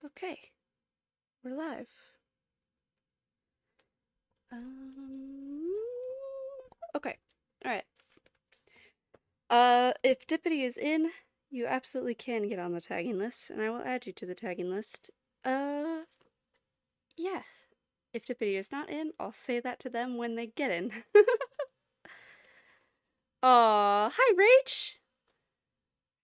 Okay, we're live. Um, okay, alright. If Dippity is in, you absolutely can get on the tagging list, and I will add you to the tagging list. Yeah. If Dippity is not in, I'll say that to them when they get in. Aw, hi Rach!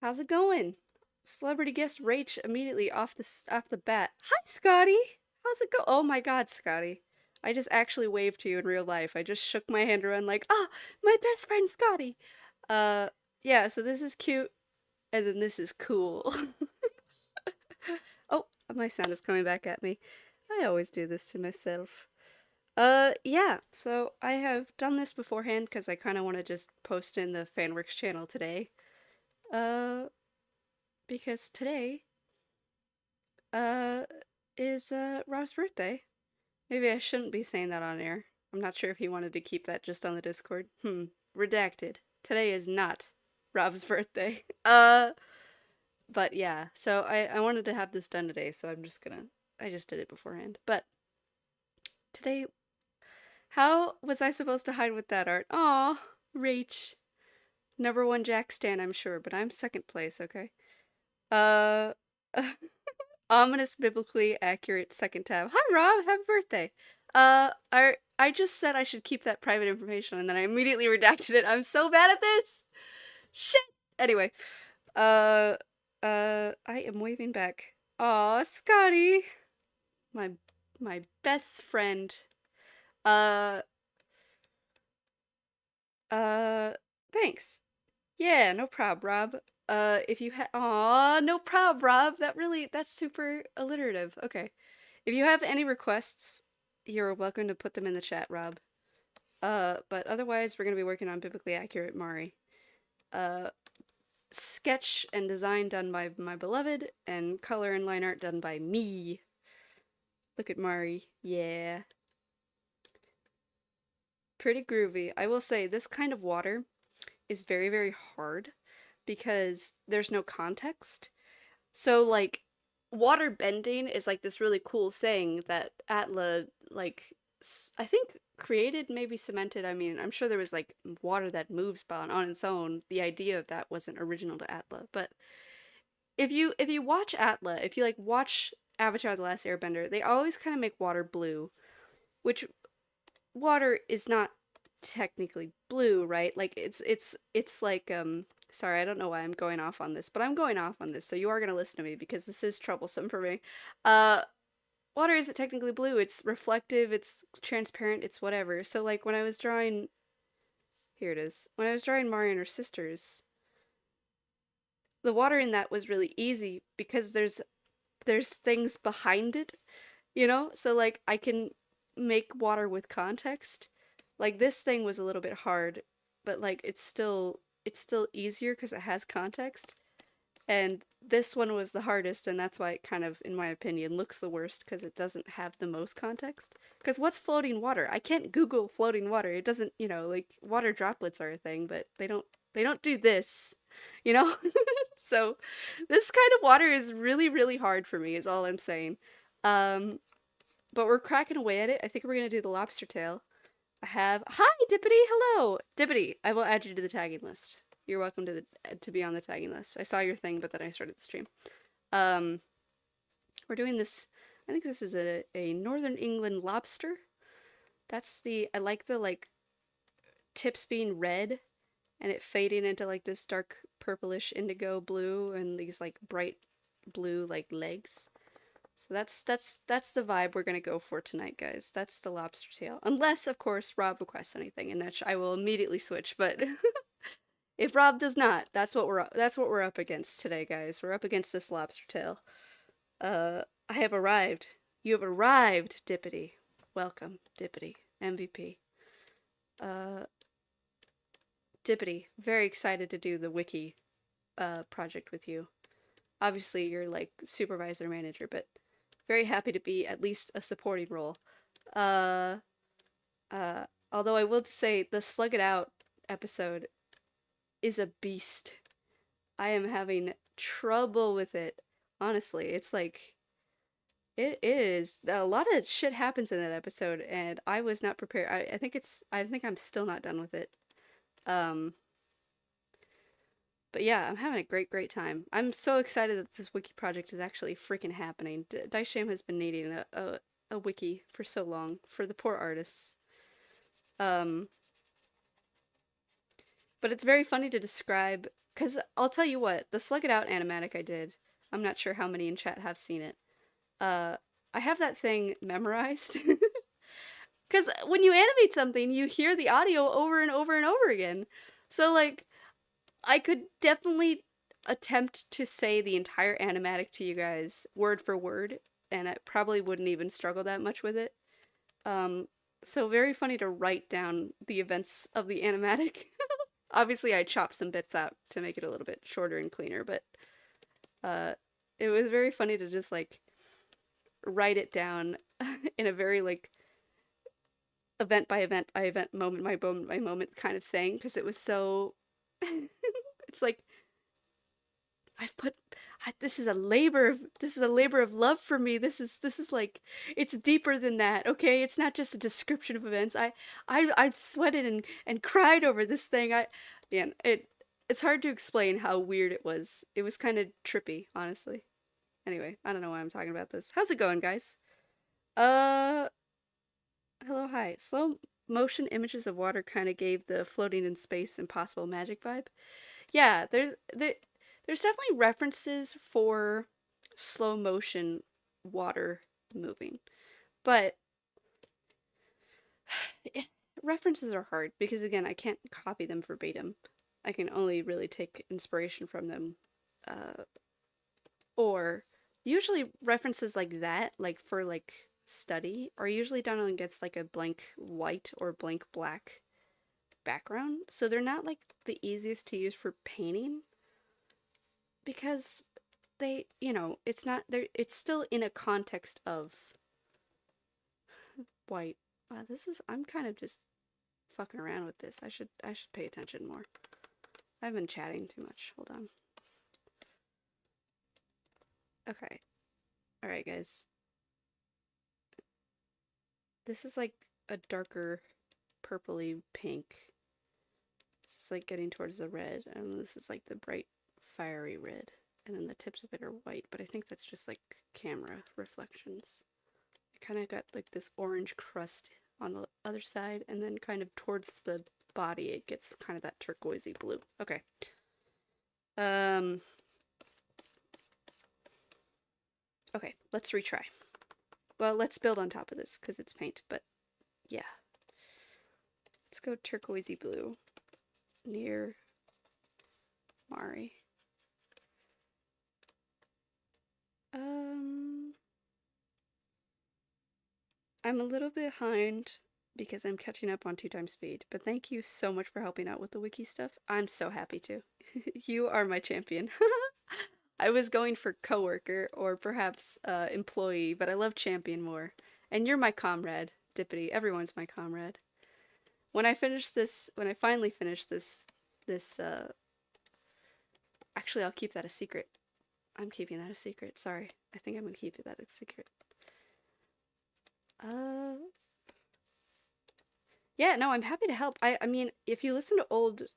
How's it going? Celebrity guest Rach immediately off the bat. Hi Scotty! How's it go? Oh my god, Scotty. I just actually waved to you in real life. I just shook my hand around like, ah, my best friend Scotty. Uh, yeah, so this is cute, and then this is cool. Oh, my sound is coming back at me. I always do this to myself. Yeah, so I have done this beforehand because I kind of want to just post in the Fanworks channel today. Uh, because today, uh, is, Rob's birthday. Maybe I shouldn't be saying that on air. I'm not sure if he wanted to keep that just on the Discord. Redacted. Today is not Rob's birthday. But yeah, so I wanted to have this done today, so I just did it beforehand. But today, how was I supposed to hide with that art? Aw, Rach. Number one Jack Stan, I'm sure, but I'm second place, okay? Uh, ominous, biblically accurate second tab. Hi, Rob. Happy birthday. I just said I should keep that private information, and then I immediately redacted it. I'm so bad at this. Shit. Anyway, uh, I am waving back. Aw, Scotty, my my best friend. Uh, uh, thanks. Yeah, no prob, Rob. If you aw, no prob, Rob. That's super alliterative. Okay. If you have any requests, you're welcome to put them in the chat, Rob. But otherwise, we're gonna be working on biblically accurate Mari. Uh, sketch and design done by my beloved, and color and line art done by me. Look at Mari. Yeah. Pretty groovy. I will say, this kind of water is very, very hard because there's no context. So like water bending is like this really cool thing that Atla like I think created, maybe cemented. I mean, I'm sure there was like water that moves on its own. The idea of that wasn't original to Atla, but if you watch Atla, if you like watch Avatar: The Last Airbender, they always kind of make water blue, which water is not technically blue, right? Like it's like sorry, I don't know why I'm going off on this, but I'm going off on this, so you are gonna listen to me because this is troublesome for me. Uh water isn't technically blue, it's reflective, it's transparent, it's whatever. So like when I was drawing here it is. When I was drawing Mari and her sisters, the water in that was really easy because there's things behind it, you know? So like I can make water with context. Like this thing was a little bit hard, but like it's still easier because it has context. And this one was the hardest, and that's why it kind of, in my opinion, looks the worst because it doesn't have the most context. Because what's floating water? I can't Google floating water. It doesn't, like water droplets are a thing, but they don't do this, you know? So this kind of water is really, really hard for me, is all I'm saying. Um, but we're cracking away at it. I think we're gonna do the lobster tail. Hi, Dippity. Hello, Dippity. I will add you to the tagging list. You're welcome to be on the tagging list. I saw your thing, but then I started the stream. Um, we're doing this. I think this is a Northern England lobster. I like the like tips being red and it fading into like this dark purplish indigo blue and these like bright blue like legs. So that's the vibe we're gonna go for tonight, guys. That's the lobster tail. Unless, of course, Rob requests anything, in which I will immediately switch. But if Rob does not, that's what we're up against today, guys. We're up against this lobster tail. I have arrived. You have arrived, Dippity. Welcome, Dippity. MVP. Uh, Dippity. Very excited to do the wiki project with you. Obviously, you're like supervisor manager, but very happy to be at least a supporting role. Uh, Although I will say the Slug It Out episode is a beast. I am having trouble with it. Honestly, it's like It is. A lot of shit happens in that episode, and I was not prepared. I think I think I'm still not done with it. Um, but yeah, I'm having a great time. I'm so excited that this wiki project is actually freaking happening. Daisham has been needing a wiki for so long for the poor artists. Um, but it's very funny to describe, because I'll tell you what, the Slug It Out animatic I did, I'm not sure how many in chat have seen it. Uh, I have that thing memorized. Because when you animate something, you hear the audio over and over and over again. So, like, I could definitely attempt to say the entire animatic to you guys word for word, and I probably wouldn't even struggle that much with it. Um, so very funny to write down the events of the animatic. Obviously, I chopped some bits out to make it a little bit shorter and cleaner, but uh, it was very funny to just like write it down in a very like event by event by event, moment by moment kind of thing, because it was so. It's like I've put this is a labor of love for me. This is like it's deeper than that. Okay, it's not just a description of events. I've sweated and cried over this thing. Man, it's hard to explain how weird it was. It was kind of trippy, honestly. Anyway, I don't know why I'm talking about this. How's it going, guys? Uh, hello, hi. Slow motion images of water kind of gave the floating in space impossible magic vibe. Yeah, there's definitely references for slow motion water moving, but references are hard because again, I can't copy them verbatim. I can only really take inspiration from them, uh, or usually references like that, like for like study, are usually done against like a blank white or blank black background, so they're not like the easiest to use for painting because they, it's not there. It's still in a context of white. Wow, I'm kind of just fucking around with this. I should pay attention more. I've been chatting too much. Hold on. Okay. All right, guys. This is like a darker purpley pink. This is like getting towards the red, and this is like the bright fiery red. And then the tips of it are white, but I think that's just like camera reflections. I kind of got like this orange crust on the other side, and then kind of towards the body it gets kind of that turquoisey blue. Okay. Okay, let's retry. Well, let's build on top of this because it's paint, but yeah. Let's go turquoisey blue near Mari. I'm a little behind because I'm catching up on 2 times speed, but thank you so much for helping out with the wiki stuff. I'm so happy to. You are my champion. I was going for coworker or perhaps employee, but I love champion more. And you're my comrade, Dippity. Everyone's my comrade. When I finally finish this, actually, I'll keep that a secret. I'm keeping that a secret. Sorry. I think I'm gonna keep that a secret. Uh, yeah, no, I'm happy to help. I mean, if you listen to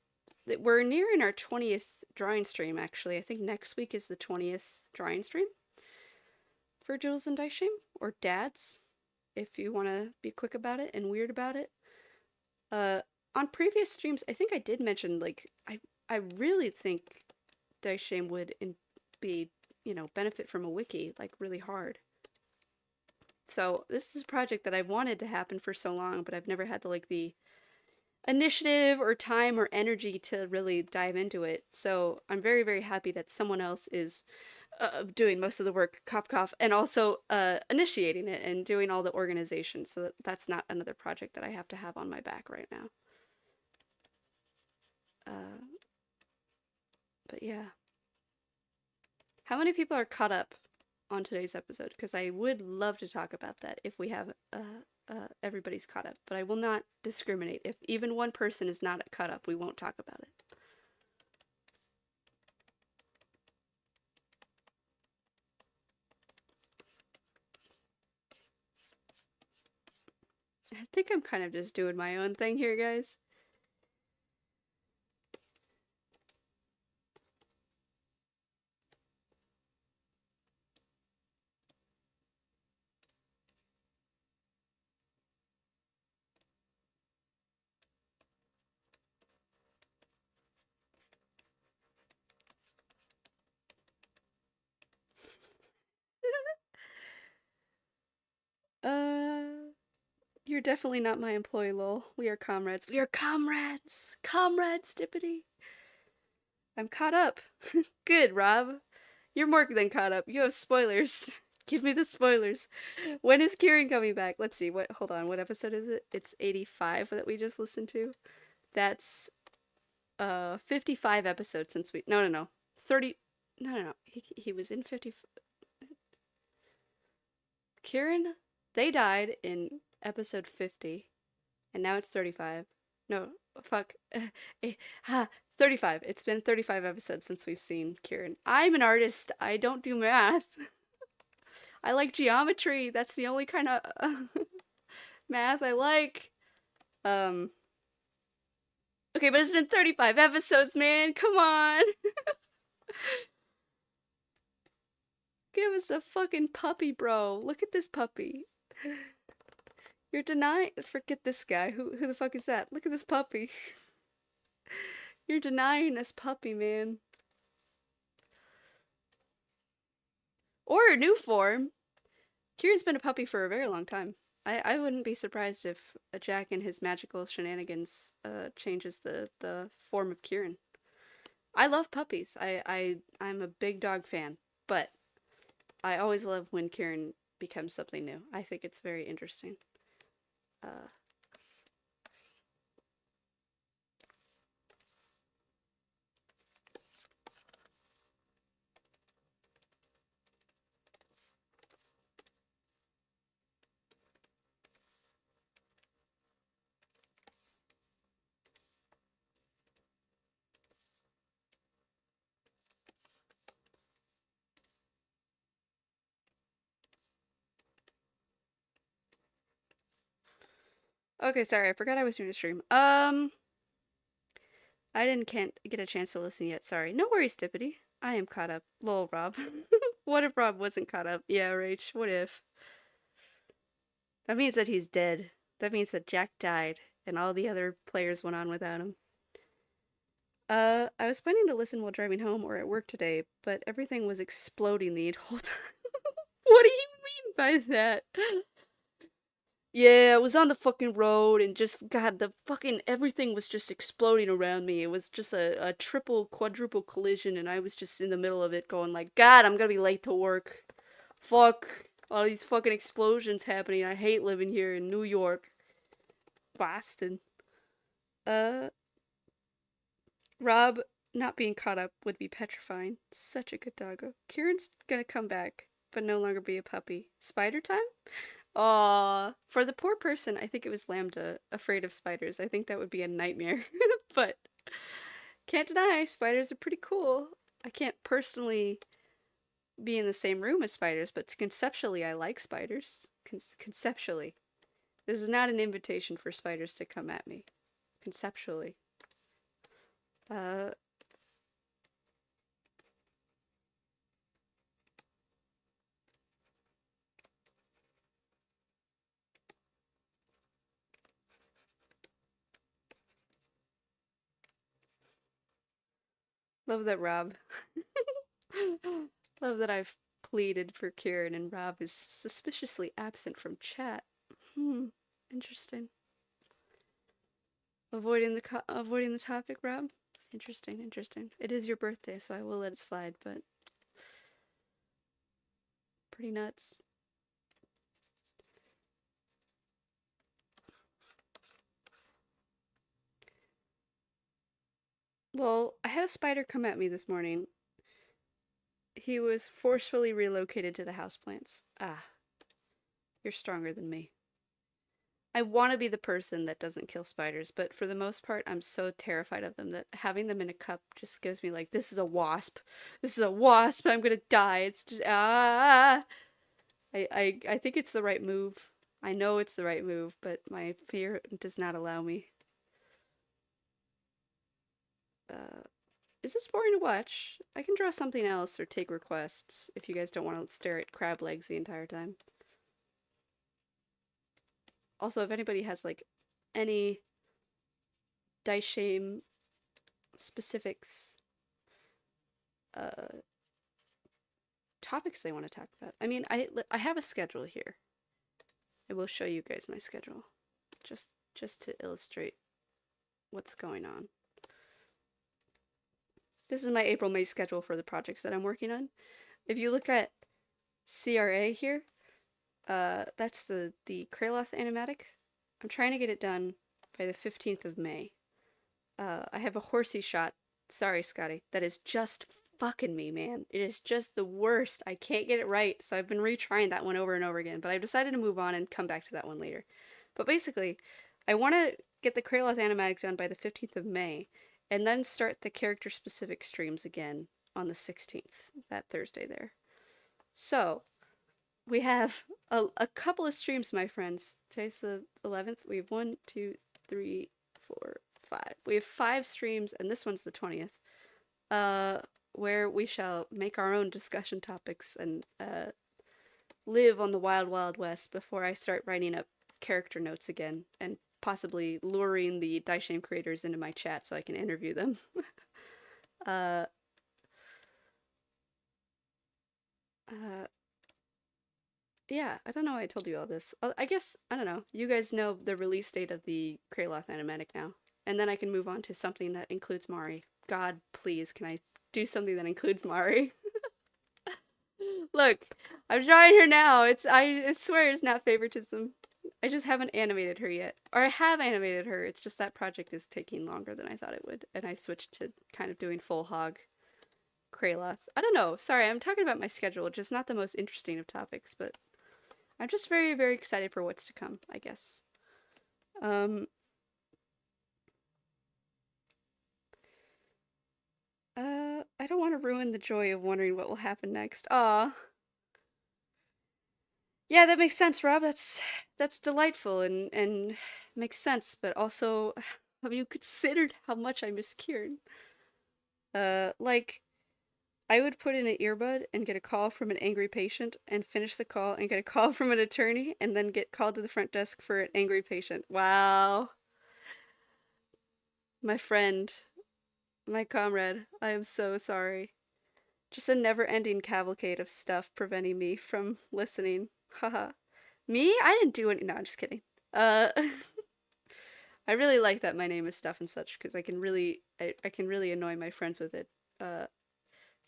we're nearing our 20th drawing stream, actually. I think next week is the 20th drawing stream for Doodles and Dice Shame, or Dads, if you want to be quick about it and weird about it. Uh, on previous streams, I think I did mention, like, I really think Dice Shame would be, benefit from a wiki, like, really hard. So this is a project that I've wanted to happen for so long, but I've never had the initiative or time or energy to really dive into it. So I'm very, very happy that someone else is doing most of the work, cough cough, and also initiating it and doing all the organization. So that's not another project that I have to have on my back right now. But yeah. How many people are caught up on today's episode? Because I would love to talk about that if we have everybody's caught up. But I will not discriminate. If even one person is not caught up, we won't talk about it. I think I'm kind of just doing my own thing here, guys. Uh, you're definitely not my employee, lol. We are comrades. We are comrades! Comrades, Dippity! I'm caught up. Good, Rob. You're more than caught up. You have spoilers. Give me the spoilers. When is Kieran coming back? Let's see. What? Hold on. What episode is it? It's 85 that we just listened to. That's 55 episodes since we. No, no, no. 30. No, no, no. He was in 50. Kieran, they died in episode 50, and now it's 35. No, fuck. 35. It's been 35 episodes since we've seen Kieran. I'm an artist. I don't do math. I like geometry. That's the only kind of math I like. Okay, but it's been 35 episodes, man. Come on. Give us a fucking puppy, bro. Look at this puppy. You're denying. Forget this guy. Who the fuck is that? Look at this puppy. You're denying this puppy, man. Or a new form. Kieran's been a puppy for a very long time. I wouldn't be surprised if Jack and his magical shenanigans changes the form of Kieran. I love puppies. I'm a big dog fan, but I always love when Kieran becomes something new. I think it's very interesting. Okay, sorry, I forgot I was doing a stream. I can't get a chance to listen yet. Sorry. No worries, Tippity. I am caught up. Lol, Rob. What if Rob wasn't caught up? Yeah, Rach. What if? That means that he's dead. That means that Jack died, and all the other players went on without him. I was planning to listen while driving home or at work today, but everything was exploding the whole time. What do you mean by that? Yeah, I was on the fucking road and just, God, the fucking everything was just exploding around me. It was just a triple, quadruple collision, and I was just in the middle of it going like, God, I'm gonna be late to work. Fuck. All these fucking explosions happening. I hate living here in New York. Boston. Uh, Rob not being caught up would be petrifying. Such a good doggo. Kieran's gonna come back, but no longer be a puppy. Spider time? Aw, for the poor person, I think it was Lambda, afraid of spiders. I think that would be a nightmare. But can't deny, spiders are pretty cool. I can't personally be in the same room as spiders, but conceptually, I like spiders. Conceptually. This is not an invitation for spiders to come at me. Conceptually. Uh, love that Rob. Love that I've pleaded for Kieran and Rob is suspiciously absent from chat. Interesting. Avoiding the topic, Rob? Interesting, interesting. It is your birthday, so I will let it slide, but pretty nuts. Well, I had a spider come at me this morning. He was forcefully relocated to the houseplants. Ah, you're stronger than me. I want to be the person that doesn't kill spiders, but for the most part, I'm so terrified of them that having them in a cup just gives me like, this is a wasp. This is a wasp. I'm gonna die. It's just I think it's the right move. I know it's the right move, but my fear does not allow me. Uh, is this boring to watch? I can draw something else or take requests if you guys don't want to stare at crab legs the entire time. Also, if anybody has like any dice shame specifics, uh, topics they want to talk about. I mean, I have a schedule here. I will show you guys my schedule, just to illustrate what's going on. This is my April-May schedule for the projects that I'm working on. If you look at CRA here, that's the Kraloth animatic. I'm trying to get it done by the 15th of May. I have a horsey shot. Sorry, Scotty. That is just fucking me, man. It is just the worst. I can't get it right, so I've been retrying that one over and over again, but I've decided to move on and come back to that one later. But basically, I want to get the Kraloth animatic done by the 15th of May, and then start the character-specific streams again on the 16th, that Thursday there. So, we have a couple of streams, my friends. Today's the 11th. We have 1, 2, 3, 4, 5. We have 5 streams, and this one's the 20th, where we shall make our own discussion topics and live on the wild, wild west before I start writing up character notes again and possibly luring the Dice Shame creators into my chat so I can interview them. Yeah, I don't know why I told you all this. I guess, I don't know, you guys know the release date of the Kraloth animatic now. And then I can move on to something that includes Mari. God, please, can I do something that includes Mari? Look, I'm drawing her now. I swear it's not favoritism. I just haven't animated her yet. Or I have animated her, it's just that project is taking longer than I thought it would. And I switched to kind of doing full hog Kraloth. I don't know, sorry, I'm talking about my schedule, just not the most interesting of topics, but I'm just very, very excited for what's to come, I guess. I don't want to ruin the joy of wondering what will happen next. Aw. Yeah, that makes sense, Rob. That's delightful and makes sense, but also, have you considered how much I miss Kieran? Like, I would put in an earbud and get a call from an angry patient and finish the call and get a call from an attorney and then get called to the front desk for an angry patient. Wow. My friend, my comrade, I am so sorry. Just a never-ending cavalcade of stuff preventing me from listening. Haha. Me? I didn't do any. No, I'm just kidding. I really like that my name is Stuff and Such because I can really annoy my friends with it.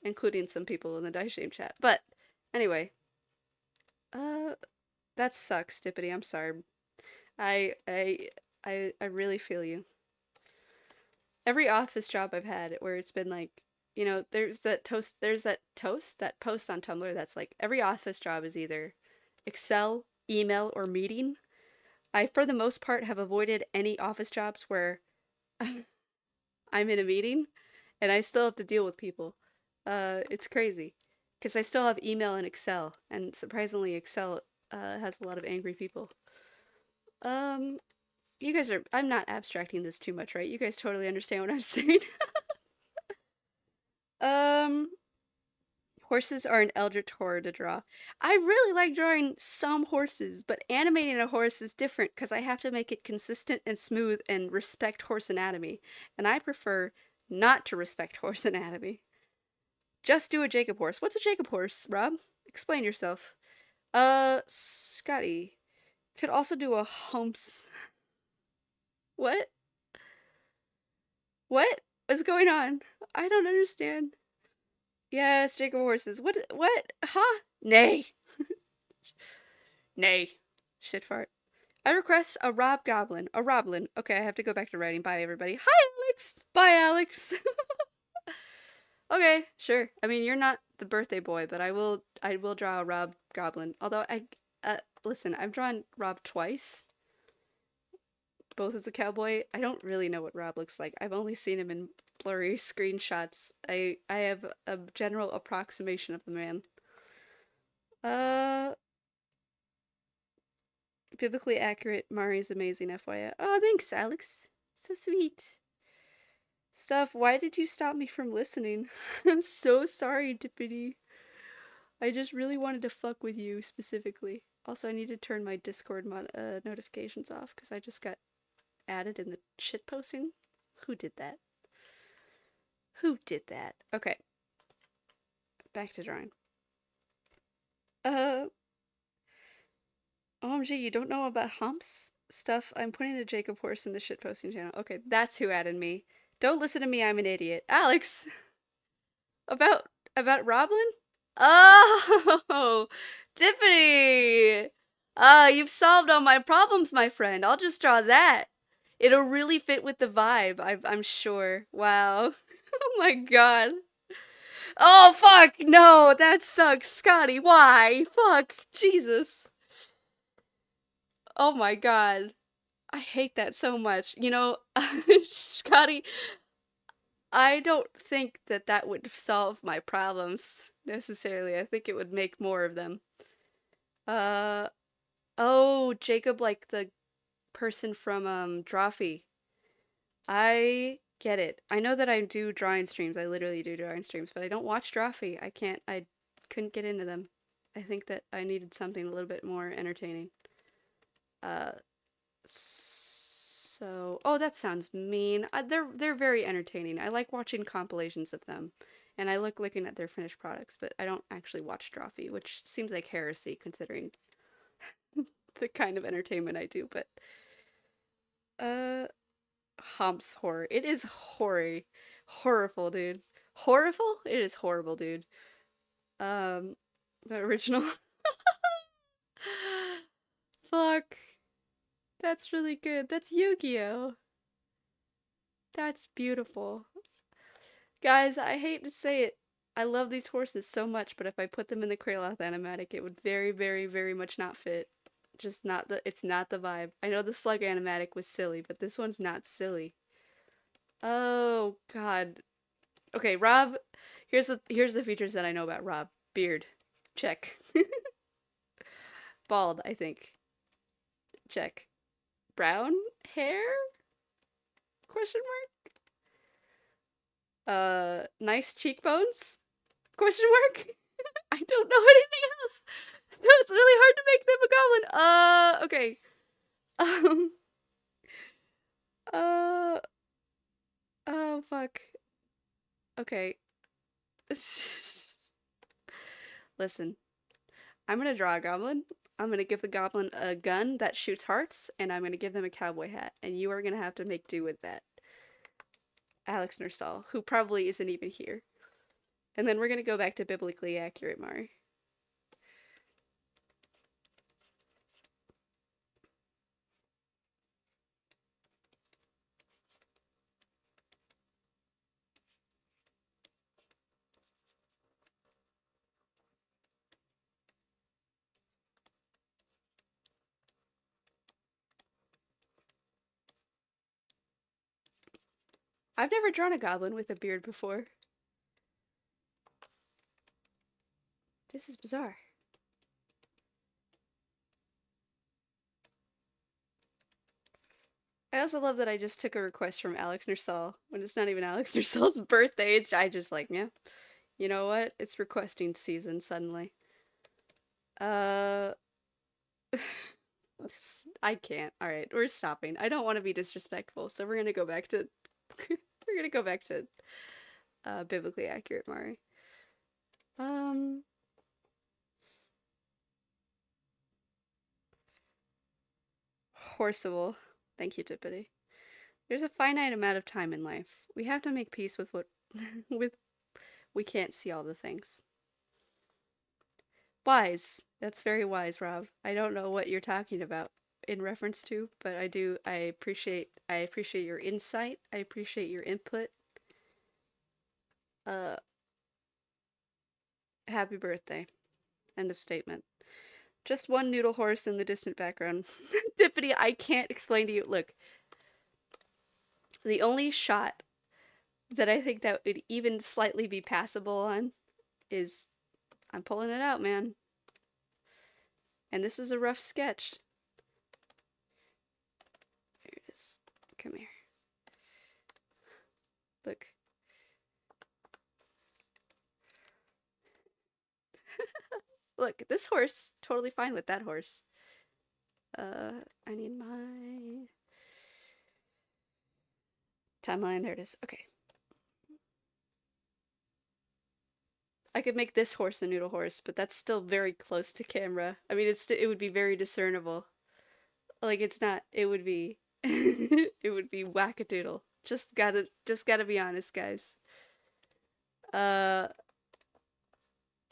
Including some people in the Dice Shame chat. But anyway, that sucks, Dippity. I'm sorry. I really feel you. Every office job I've had where it's been like, you know, there's that post on Tumblr that's like every office job is either Excel, email, or meeting. I, for the most part, have avoided any office jobs where I'm in a meeting and I still have to deal with people. It's crazy because I still have email and Excel, and surprisingly, Excel has a lot of angry people. You guys are. I'm not abstracting this too much, right? You guys totally understand what I'm saying. Horses are an eldritch horror to draw. I really like drawing some horses, but animating a horse is different because I have to make it consistent and smooth and respect horse anatomy, and I prefer not to respect horse anatomy. Just do a Jacob horse. What's a Jacob horse, Rob? Explain yourself. Scotty. Could also do a humps. What? What is going on? I don't understand. Yes, Jacob horses. What? What? Huh? Nay. Nay. Shit fart. I request a Rob Goblin. A Roblin. Okay, I have to go back to writing. Bye, everybody. Hi, Alex! Bye, Alex! Okay, sure. I mean, you're not the birthday boy, but I will draw a Rob Goblin. Although listen, I've drawn Rob twice, both as a cowboy. I don't really know what Rob looks like. I've only seen him in blurry screenshots. I have a general approximation of the man. Biblically accurate. Mari's amazing, FYI. Oh, thanks, Alex. So sweet. Stuff, why did you stop me from listening? I'm so sorry, Dippity. I just really wanted to fuck with you specifically. Also, I need to turn my Discord notifications off because I just got added in the shit posting. Who did that? Who did that? Okay. Back to drawing. OMG, you don't know about humps? Stuff, I'm putting a Jacob horse in the shitposting channel. Okay, that's who added me. Don't listen to me, I'm an idiot. Alex! About Roblin? Oh, Tiffany! You've solved all my problems, my friend. I'll just draw that. It'll really fit with the vibe, I'm sure. Wow. Oh my god. Oh, fuck! No, that sucks. Scotty, why? Fuck. Jesus. Oh my god. I hate that so much. You know, Scotty, I don't think that that would solve my problems necessarily. I think it would make more of them. Uh, oh, Jacob, like the person from Drawfee. I get it. I know that I do drawing streams. I literally do drawing streams, but I don't watch Drawfee. I couldn't get into them. I think that I needed something a little bit more entertaining. Uh, So, oh, that sounds mean. They're very entertaining. I like watching compilations of them, and I like looking at their finished products. But I don't actually watch Drawfee, which seems like heresy considering the kind of entertainment I do. But uh, Humps horror. It is horrible, dude. Horrible? It is horrible, dude. The original. Fuck. That's really good. That's Yu-Gi-Oh! That's beautiful. Guys, I hate to say it. I love these horses so much, but if I put them in the Kraloth animatic, it would very, very, very much not fit. Just not it's not the vibe. I know the Slug animatic was silly, but this one's not silly. Oh, God. Okay, Rob, here's the features that I know about Rob. Beard. Check. Bald, I think. Check. Brown hair? Question mark? Nice cheekbones? Question mark? I don't know anything else. No, it's really hard to make them a goblin. Okay. Um. Uh. Oh, fuck. Okay. Listen. I'm gonna draw a goblin. I'm gonna give the goblin a gun that shoots hearts, and I'm gonna give them a cowboy hat, and you are gonna have to make do with that. Alex Nursall, who probably isn't even here. And then we're gonna go back to biblically accurate Mari. I've never drawn a goblin with a beard before. This is bizarre. I also love that I just took a request from Alex Nursall when it's not even Alex Nursall's birthday. I just like, yeah, you know what? It's requesting season suddenly. Uh, I can't. All right, we're stopping. I don't want to be disrespectful, so we're gonna go back to we're gonna go back to biblically accurate Mari. Horseable. Thank you, Tippity. There's a finite amount of time in life. We have to make peace with what with we can't see all the things. Wise. That's very wise, Rob. I don't know what you're talking about in reference to, but I appreciate your insight. I appreciate your input. Happy birthday. End of statement. Just one noodle horse in the distant background. Tiffany, I can't explain to you. Look, the only shot that I think that would even slightly be passable on is I'm pulling it out, man. And this is a rough sketch. Come here. Look. Look, this horse, totally fine with that horse. I need my timeline. There it is. Okay. I could make this horse a noodle horse, but that's still very close to camera. I mean, it would be very discernible. Like it's not. It would be. It would be wackadoodle. Just gotta be honest, guys. Uh.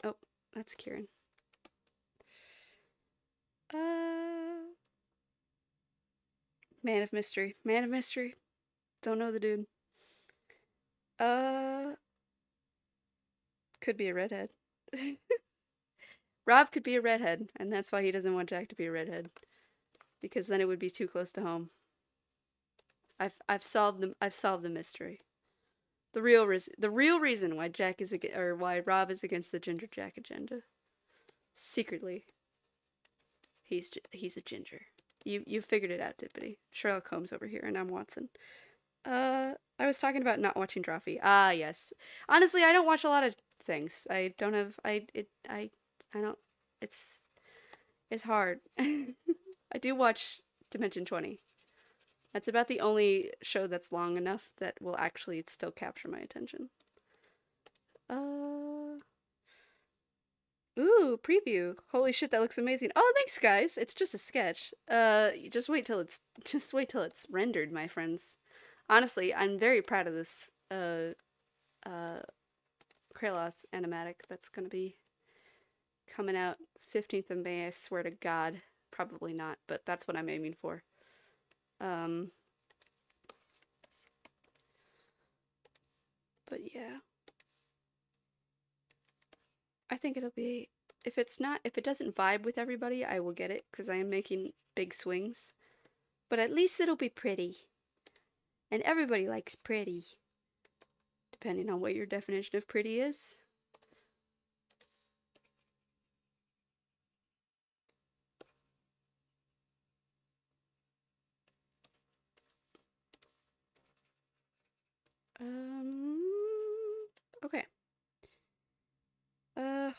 Oh, that's Kieran. Uh. Man of mystery. Man of mystery. Don't know the dude. Uh. Could be a redhead. Rob could be a redhead, and that's why he doesn't want Jack to be a redhead, because then it would be too close to home. I've solved the mystery. The real reason why Jack is or why Rob is against the Ginger Jack agenda. Secretly, he's a ginger. You figured it out, Tippity. Sherlock Holmes over here, and I'm Watson. I was talking about not watching Drawfee. Ah, yes. Honestly, I don't watch a lot of things. I don't have I don't. It's hard. I do watch Dimension 20. That's about the only show that's long enough that will actually still capture my attention. Ooh, preview. Holy shit, that looks amazing. Oh, thanks guys. It's just a sketch. Just wait till it's rendered, my friends. Honestly, I'm very proud of this Kraloth animatic that's gonna be coming out 15th of May, I swear to God. Probably not, but that's what I'm aiming for. But yeah. I think it'll be, if it doesn't vibe with everybody, I will get it, because I am making big swings. But at least it'll be pretty. And everybody likes pretty. Depending on what your definition of pretty is. Okay.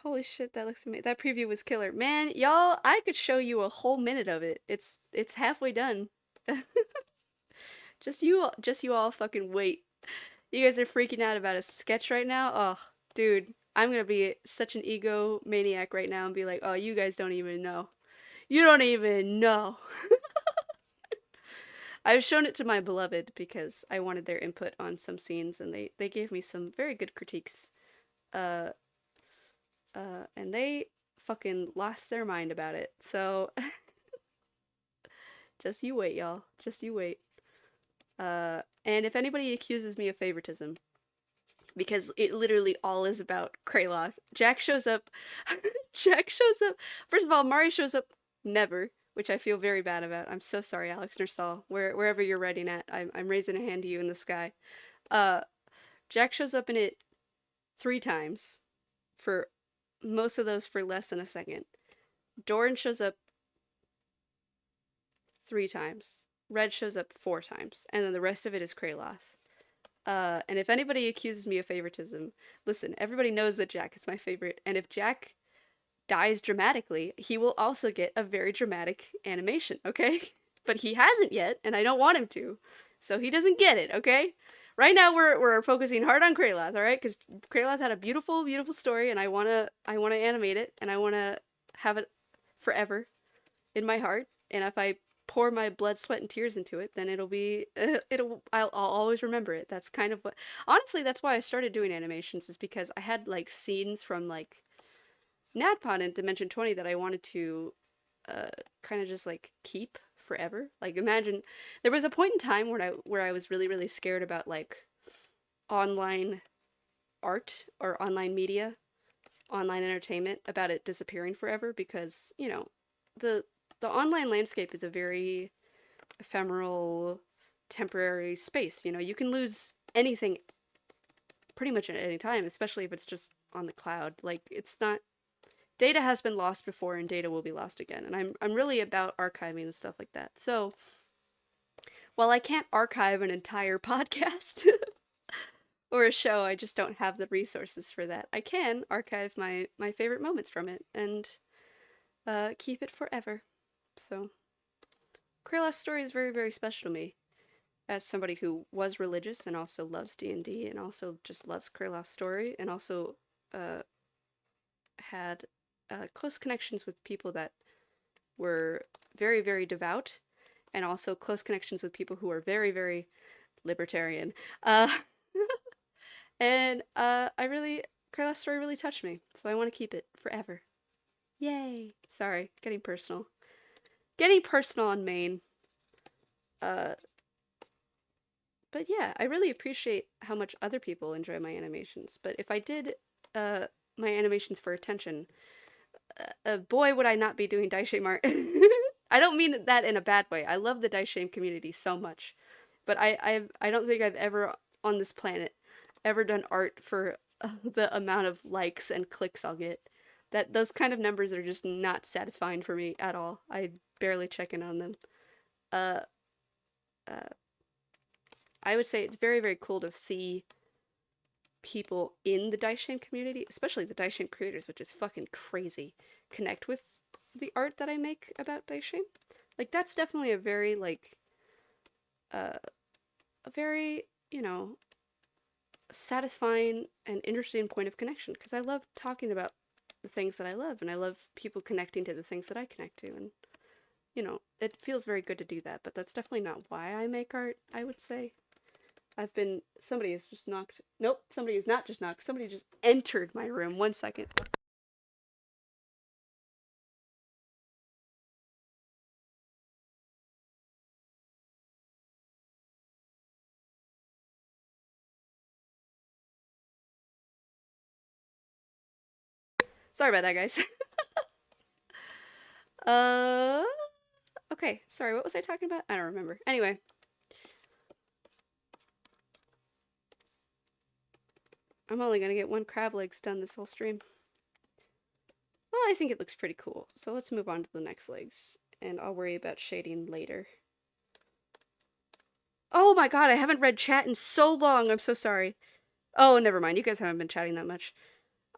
Holy shit, that looks amazing. That preview was killer. Man, y'all, I could show you a whole minute of it. It's halfway done. Just you all fucking wait. You guys are freaking out about a sketch right now? Oh, dude, I'm gonna be such an ego maniac right now and be like, oh, you guys don't even know. You don't even know. I've shown it to my beloved because I wanted their input on some scenes, and they gave me some very good critiques. And they fucking lost their mind about it. So just you wait, y'all. Just you wait. And if anybody accuses me of favoritism, because it literally all is about Kraloth. Jack shows up. Jack shows up. First of all, Mari shows up never, which I feel very bad about. I'm so sorry, Alex Nersal. Wherever you're writing at, I'm raising a hand to you in the sky. Jack shows up in it 3 times, for most of those for less than a second. Doran shows up 3 times. Red shows up 4 times, and then the rest of it is Kraloth. And if anybody accuses me of favoritism, listen, everybody knows that Jack is my favorite, and if Jack dies dramatically, he will also get a very dramatic animation, okay? But he hasn't yet, and I don't want him to, so he doesn't get it, okay? Right now we're focusing hard on Kraloth, alright? Because Kraloth had a beautiful, beautiful story, and I wanna animate it, and I wanna have it forever in my heart, and if I pour my blood, sweat, and tears into it, then I'll always remember it. That's kind of what, honestly, that's why I started doing animations, is because I had like scenes from like NADPOD and Dimension 20 that I wanted to kind of just like keep forever. Like imagine, there was a point in time where I was really, really scared about like online art or online media, online entertainment, about it disappearing forever, because, you know, the online landscape is a very ephemeral, temporary space. You know, you can lose anything pretty much at any time, especially if it's just on the cloud. Like, it's not, data has been lost before, and data will be lost again. And I'm really about archiving and stuff like that. So While I can't archive an entire podcast or a show, I just don't have the resources for that. I can archive my favorite moments from it and keep it forever. So, Krayla's story is very, very special to me as somebody who was religious and also loves D&D and also just loves Krayla's story and also uh, had close connections with people that were very, very devout and also close connections with people who are very, very libertarian. Uh, I really, Krayla's story really touched me, so I want to keep it forever. Yay! Sorry, getting personal. Getting personal on Maine. Uh, but yeah, I really appreciate how much other people enjoy my animations. But if I did my animations for attention, boy, would I not be doing Daishame art. I don't mean that in a bad way. I love the Daishame community so much, but I don't think I've ever on this planet ever done art for the amount of likes and clicks I'll get. That those kind of numbers are just not satisfying for me at all. I barely check in on them. Uh, uh, I would say it's very, very cool to see people in the Daishame community, especially the Daishame creators, which is fucking crazy, connect with the art that I make about Daishame. Like that's definitely a very uh a very, you know, satisfying and interesting point of connection because I love talking about the things that I love and I love people connecting to the things that I connect to and you know, it feels very good to do that, but that's definitely not why I make art, I would say. Somebody has just knocked. Nope, somebody has not just knocked. Somebody just entered my room. 1 second. Sorry about that, guys. uh, okay. Sorry, what was I talking about? I don't remember. Anyway, I'm only gonna get one crab legs done this whole stream. Well, I think it looks pretty cool. So let's move on to the next legs, and I'll worry about shading later. Oh my god, I haven't read chat in so long. I'm so sorry. Oh, never mind. You guys haven't been chatting that much.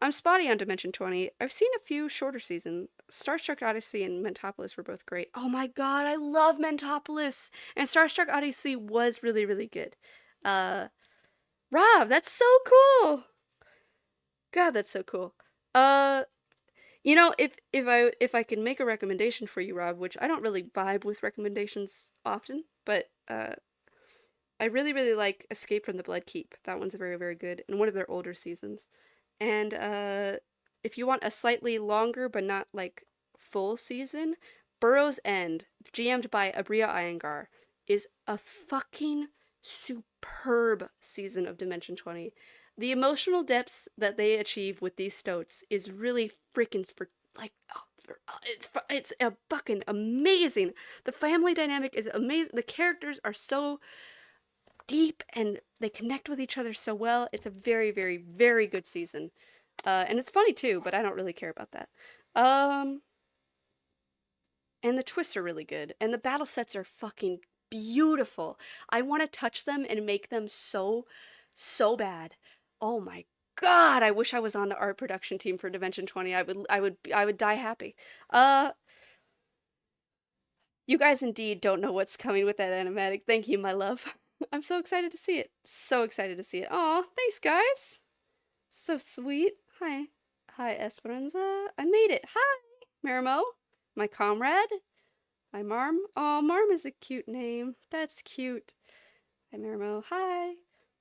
I'm spotty on Dimension 20. I've seen a few shorter seasons. Starstruck Odyssey and Mentopolis were both great. Oh my god, I love Mentopolis! And Starstruck Odyssey was really, really good. Uh, Rob, that's so cool! God, that's so cool. Uh, you know, if I can make a recommendation for you, Rob, which I don't really vibe with recommendations often, but I really, really like Escape from the Blood Keep. That one's very, very good, and one of their older seasons. And if you want a slightly longer but not like full season, Burrow's End, GM'd by Abria Iyengar, is a fucking superb season of Dimension 20. The emotional depths that they achieve with these stoats is really freaking for like oh, it's a fucking amazing. The family dynamic is amazing. The characters are so deep and they connect with each other so well. It's a very, very, very good season. And it's funny too, but I don't really care about that. Um, and the twists are really good, and the battle sets are fucking beautiful. I want to touch them and make them so, so bad. Oh my god! I wish I was on the art production team for Dimension 20. I would die happy. Uh, you guys indeed don't know what's coming with that animatic. Thank you, my love. I'm so excited to see it. So excited to see it. Aw, thanks, guys. So sweet. Hi. Hi, Esperanza. I made it. Hi, Marimo. My comrade. Hi, Marm. Oh, Marm is a cute name. That's cute. Hi, Marimo. Hi.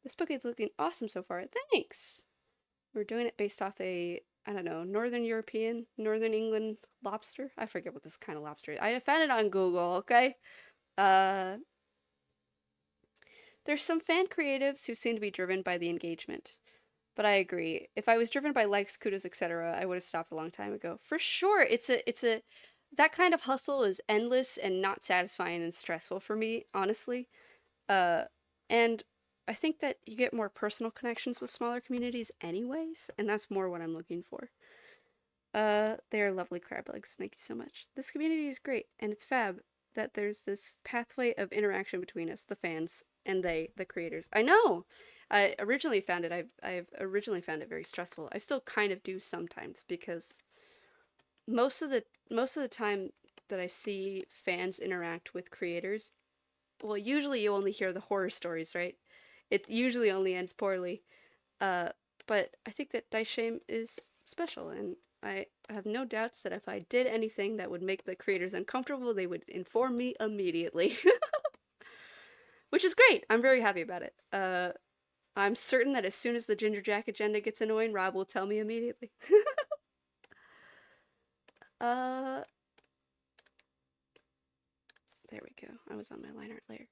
This book is looking awesome so far. Thanks. We're doing it based off a, I don't know, Northern European, Northern England lobster. I forget what this kind of lobster is. I found it on Google, okay? Uh, there's some fan creatives who seem to be driven by the engagement. But I agree. If I was driven by likes, kudos, etc., I would have stopped a long time ago. For sure, it's a that kind of hustle is endless and not satisfying and stressful for me, honestly. Uh, and I think that you get more personal connections with smaller communities anyways, and that's more what I'm looking for. They are lovely crab legs. Thank you so much. This community is great, and it's fab. that there's this pathway of interaction between us, the fans, and they, the creators. I know. I originally found it. I've originally found it very stressful. I still kind of do sometimes because most of the time that I see fans interact with creators, well, usually you only hear the horror stories, right? It usually only ends poorly. Uh, but I think that Daishame is special, and I have no doubts that if I did anything that would make the creators uncomfortable, they would inform me immediately. Which is great. I'm very happy about it. I'm certain that as soon as the Ginger Jack agenda gets annoying, Rob will tell me immediately. uh, there we go. I was on my line art layer.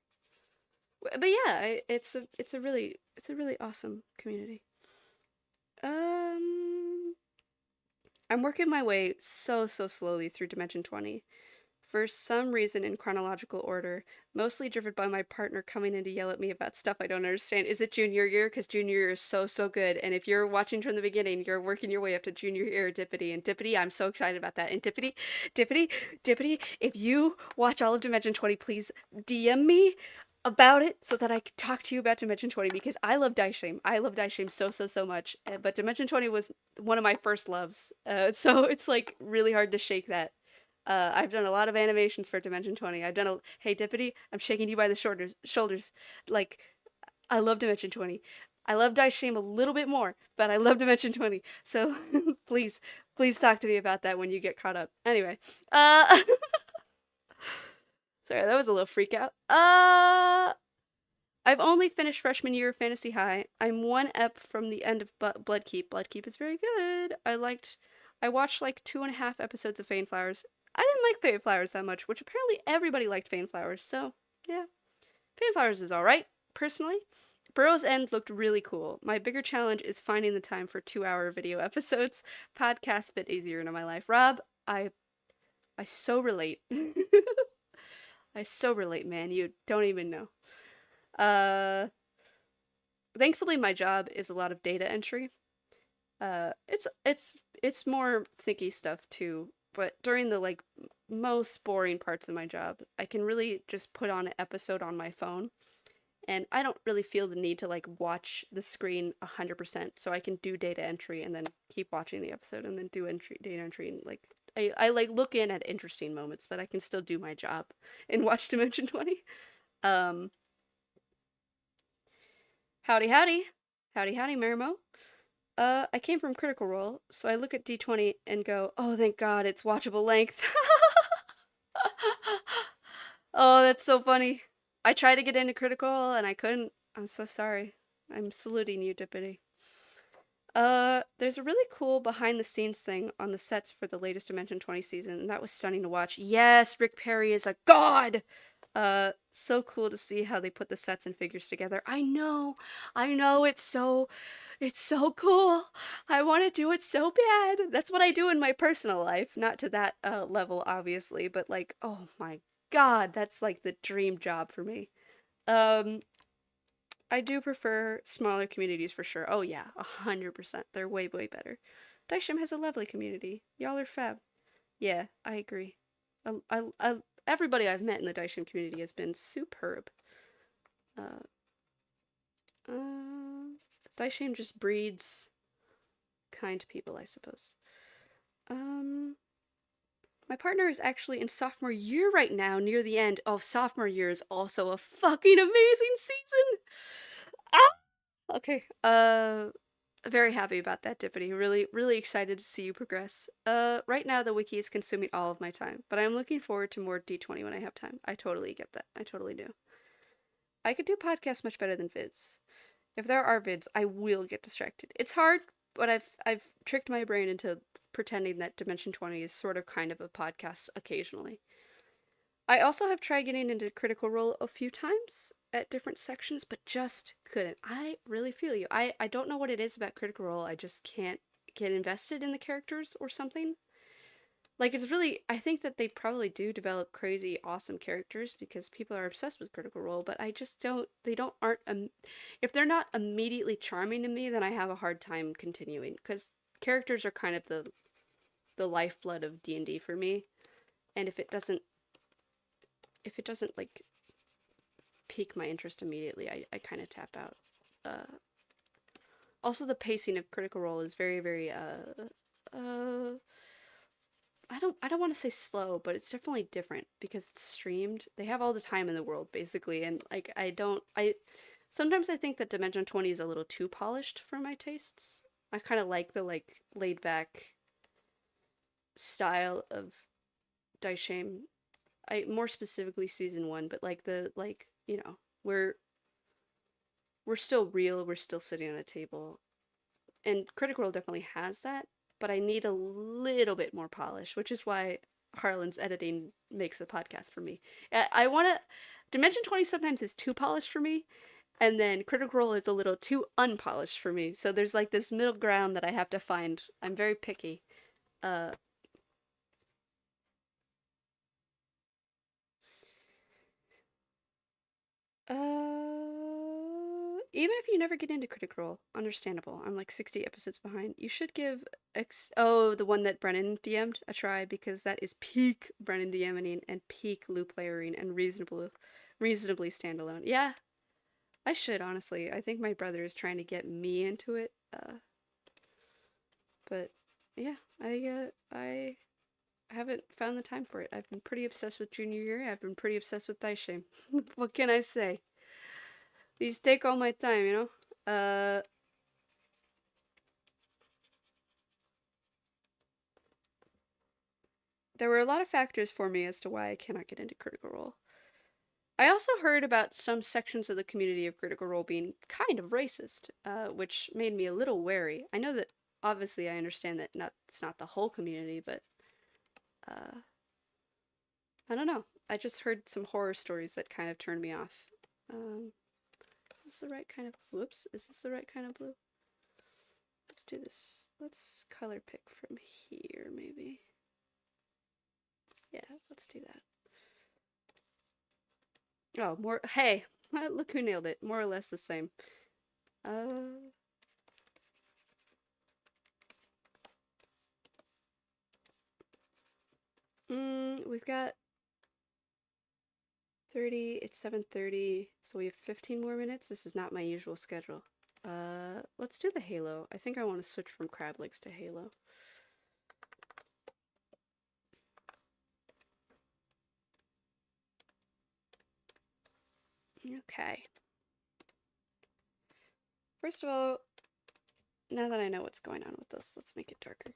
But yeah, it's a really awesome community. Um, I'm working my way so slowly through Dimension 20. For some reason in chronological order, mostly driven by my partner coming in to yell at me about stuff I don't understand. Is it junior year? Because junior year is so good. And if you're watching from the beginning, you're working your way up to junior year Dippity. And Dippity, I'm so excited about that. And Dippity, if you watch all of Dimension 20, please DM me about it so that I can talk to you about Dimension 20 because I love Daishame. I love Daishame so much. But Dimension 20 was one of my first loves. So it's like really hard to shake that. I've done a lot of animations for Dimension 20. I've done a hey Dippity, I'm shaking you by the shoulders. Like I love Dimension 20. I love Daishame a little bit more, but I love Dimension 20. So please talk to me about that when you get caught up. Anyway, uh sorry, that was a little freak out. I've only finished freshman year of Fantasy High. I'm one ep from the end of Bloodkeep. Bloodkeep is very good. I watched like 2.5 episodes of Fane Flowers. I didn't like Fane Flowers that much, which apparently everybody liked Fane Flowers. So yeah, Fane Flowers is all right personally. Burrow's End looked really cool. My bigger challenge is finding the time for 2-hour video episodes. Podcasts fit easier into my life. Rob, I so relate. I so relate, man. You don't even know. Uh, Thankfully my job is a lot of data entry. It's more thinky stuff too, but during the like most boring parts of my job, I can really just put on an episode on my phone and I don't really feel the need to like watch the screen 100%, so I can do data entry and then keep watching the episode and then do data entry and like I like look in at interesting moments, but I can still do my job and watch Dimension 20. Um Howdy howdy. Howdy howdy, Marimo. I came from Critical Role, so I look at D20 and go, oh, thank God, it's watchable length. Oh, that's so funny. I tried to get into Critical Role and I couldn't. I'm so sorry. I'm saluting you, Dippity. There's a really cool behind the scenes thing on the sets for the latest Dimension 20 season, and that was stunning to watch. Yes, Rick Perry is a god! So cool to see how they put the sets and figures together. I know, it's so cool. I want to do it so bad. That's what I do in my personal life, not to that level, obviously, but like, oh my god, that's like the dream job for me. Um, I do prefer smaller communities for sure. Oh yeah, 100%. They're way better. Daisham has a lovely community. Y'all are fab. Yeah, I agree. Everybody I've met in the Daisham community has been superb. Uh, Daisham just breeds kind people, I suppose. Um, my partner is actually in sophomore year right now, near the end. Oh, sophomore year is also a fucking amazing season. Ah! Okay. Very happy about that, Dippity. Really excited to see you progress. Right now the wiki is consuming all of my time, but I'm looking forward to more D20 when I have time. I totally get that. I totally do. I could do podcasts much better than vids. If there are vids, I will get distracted. It's hard, but I've tricked my brain into pretending that Dimension 20 is sort of kind of a podcast occasionally. I also have tried getting into Critical Role a few times at different sections, but just couldn't. I really feel you. I don't know what it is about Critical Role. I just can't get invested in the characters or something. Like, it's really, I think that they probably do develop crazy, awesome characters because people are obsessed with Critical Role, but I just don't, if they're not immediately charming to me, then I have a hard time continuing because characters are kind of the lifeblood of D&D for me. And if it doesn't if it doesn't like pique my interest immediately, I kind of tap out. Also, the pacing of Critical Role is very, very uh, I don't want to say slow, but it's definitely different because it's streamed. They have all the time in the world basically, and like I sometimes I think that Dimension 20 is a little too polished for my tastes. I kind of like the like laid back style of Daishame. I more specifically season 1, but like the like, we're still real, we're still sitting on a table. And Critical Role definitely has that, but I need a little bit more polish, which is why Harlan's editing makes a podcast for me. I want to. Dimension 20 sometimes is too polished for me, and then Critical Role is a little too unpolished for me. So there's like this middle ground that I have to find. I'm very picky. Uh, Even if you never get into Critical Role, understandable. I'm like 60 episodes behind. You should give the one that Brennan DM'd a try because that is peak Brennan DMing and peak loop layering and reasonably standalone. Yeah, I should honestly. I think my brother is trying to get me into it. But yeah, I haven't found the time for it. I've been pretty obsessed with junior year. I've been pretty obsessed with Daishame. What can I say? These take all my time, you know? There were a lot of factors for me as to why I cannot get into Critical Role. I also heard about some sections of the community of Critical Role being kind of racist, which made me a little wary. I know that obviously I understand that it's not the whole community, but uh, I don't know. I just heard some horror stories that kind of turned me off. Is this the right kind of... Whoops. Is this the right kind of blue? Let's do this. Let's color pick from here, maybe. Yeah, let's do that. Oh, more... Hey! Look who nailed it. More or less the same. We've got 30, it's 7:30, so we have 15 more minutes. This is not my usual schedule. Let's do the Halo. I think I want to switch from crab legs to Halo. Okay. First of all, now that I know what's going on with this, let's make it darker.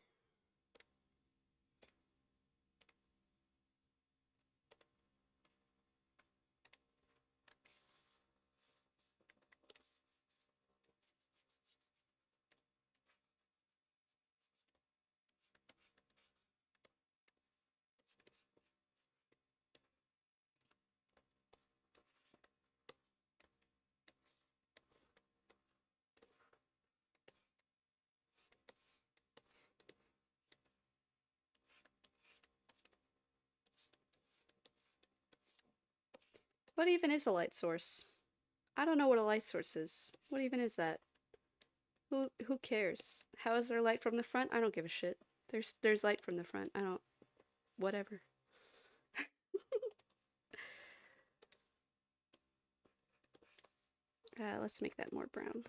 What even is a light source? I don't know what a light source is. What even is that? Who cares? How is there light from the front? I don't give a shit. There's light from the front. I don't... Whatever. Let's make that more brown.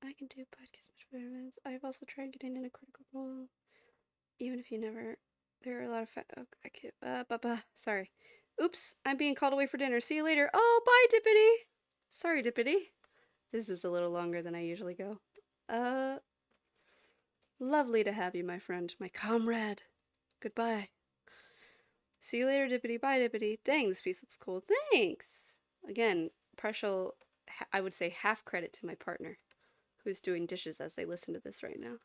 I can do podcast experiments. I've also tried getting in a Critical Role, even if you never. There are a lot of sorry. Oops, I'm being called away for dinner. See you later. Oh, bye, Dippity. Sorry, Dippity. This is a little longer than I usually go. Lovely to have you, my friend, my comrade. Goodbye. See you later, Dippity. Bye, Dippity. Dang, this piece looks cool. Thanks. Again, partial, I would say half credit to my partner, who's doing dishes as they listen to this right now.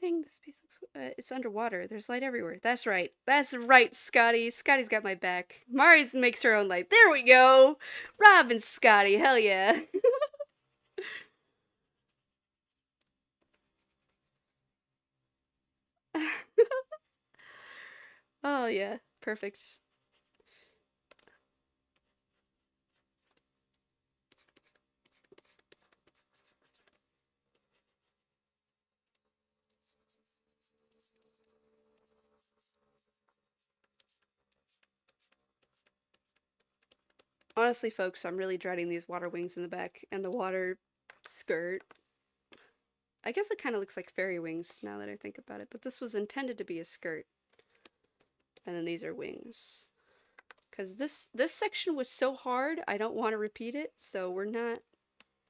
Dang, this piece looks... it's underwater. There's light everywhere. That's right. That's right, Scotty. Scotty's got my back. Mari makes her own light. There we go! Rob and Scotty, hell yeah. Oh yeah, perfect. Honestly, folks, I'm really dreading these water wings in the back and the water skirt. I guess it kind of looks like fairy wings now that I think about it, but this was intended to be a skirt. And then these are wings. Because this section was so hard, I don't want to repeat it, so we're not...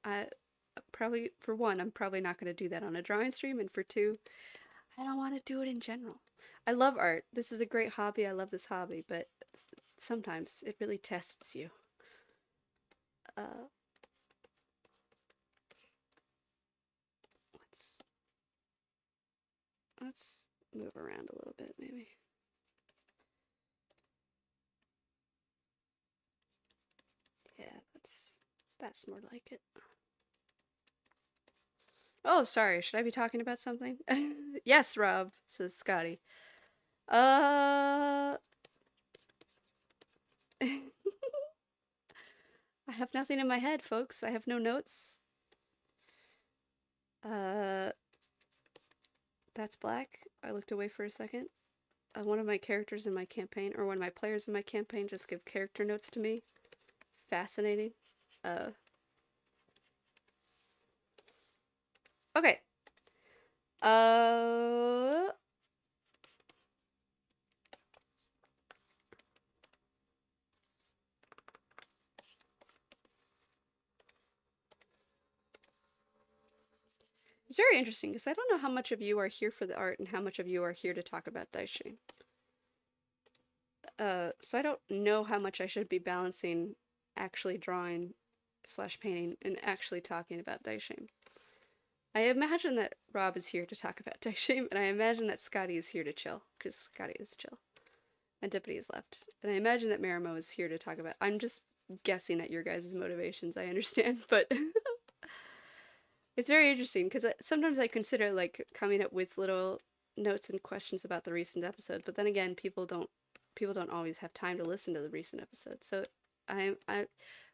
I probably, for one, I'm probably not going to do that on a drawing stream, and for two, I don't want to do it in general. I love art. This is a great hobby. I love this hobby, but sometimes it really tests you. Uh, let's let's move around a little bit, maybe. Yeah, that's more like it. Oh, sorry. Should I be talking about something? Yes, Rob, says Scotty. Uh, I have nothing in my head, folks. I have no notes. Uh, that's black. I looked away for a second. One of my characters in my campaign, or one of my players in my campaign, just give character notes to me. Fascinating. Okay. Uh, it's very interesting because I don't know how much of you are here for the art and how much of you are here to talk about Daishin. So I don't know how much I should be balancing actually drawing slash painting and actually talking about Daishin. I imagine that Rob is here to talk about Daishin, and I imagine that Scotty is here to chill, because Scotty is chill. And Deputy is left. And I imagine that Marimo is here to talk about... I'm just guessing at your guys' motivations, I understand, but... It's very interesting, because sometimes I consider, like, coming up with little notes and questions about the recent episode, but then again, people don't always have time to listen to the recent episode. So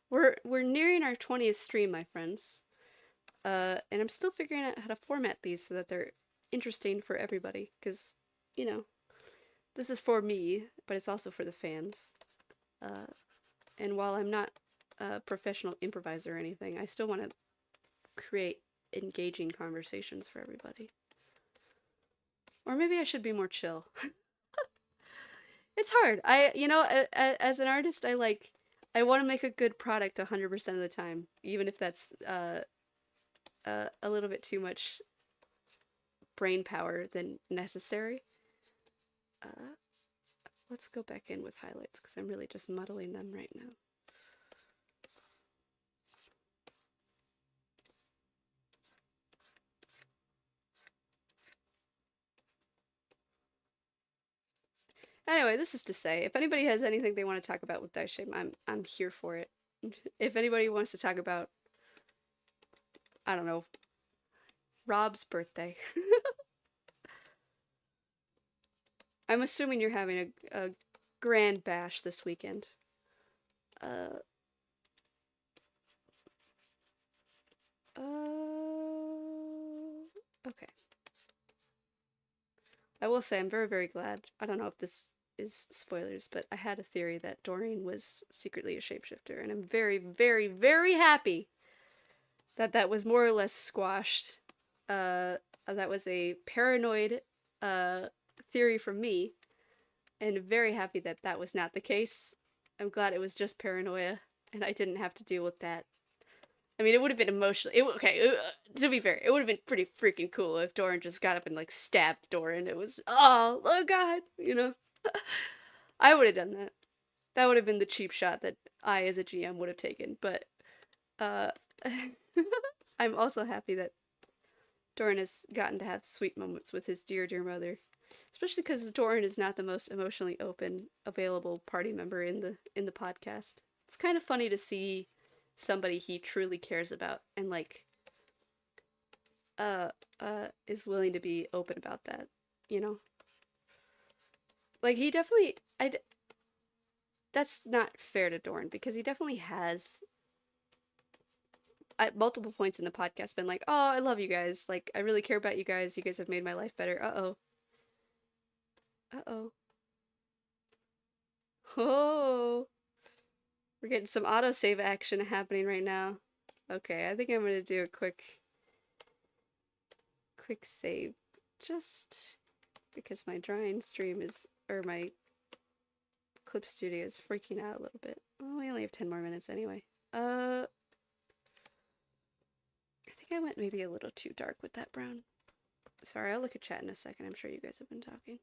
we're nearing our 20th stream, my friends. And I'm still figuring out how to format these so that they're interesting for everybody, because, you know, this is for me, but it's also for the fans. And while I'm not a professional improviser or anything, I still want to create engaging conversations for everybody. Or maybe I should be more chill. It's hard. As an artist, I want to make a good product 100% of the time, even if that's a little bit too much brain power than necessary. Let's go back in with highlights because I'm really just muddling them right now. Anyway, this is to say, if anybody has anything they want to talk about with Daishin, I'm here for it. If anybody wants to talk about, I don't know, Rob's birthday. I'm assuming you're having a grand bash this weekend. Uh, okay. I will say I'm very, very glad. I don't know if this is spoilers, but I had a theory that Doreen was secretly a shapeshifter, and I'm very, very, very happy that that was more or less squashed. That was a paranoid theory from me, and very happy that that was not the case. I'm glad it was just paranoia, and I didn't have to deal with that. I mean, it would have been emotional. To be fair, it would have been pretty freaking cool if Doran just got up and like stabbed Doran. It was, oh god, you know. I would have done that. That would have been the cheap shot that I, as a GM, would have taken. But uh, I'm also happy that Doran has gotten to have sweet moments with his dear, dear mother. Especially because Doran is not the most emotionally open, available party member in the podcast. It's kind of funny to see somebody he truly cares about and like is willing to be open about that. you know. Like, he definitely, that's not fair to Dorn, because he definitely has, at multiple points in the podcast, been like, oh, I love you guys. Like, I really care about you guys. You guys have made my life better. Uh-oh. Uh-oh. Oh. We're getting some autosave action happening right now. Okay, I think I'm gonna do a quick save. Just because my drawing stream is, or my clip studio is freaking out a little bit. Well, we only have 10 more minutes anyway. I think I went maybe a little too dark with that brown. Sorry, I'll look at chat in a second. I'm sure you guys have been talking.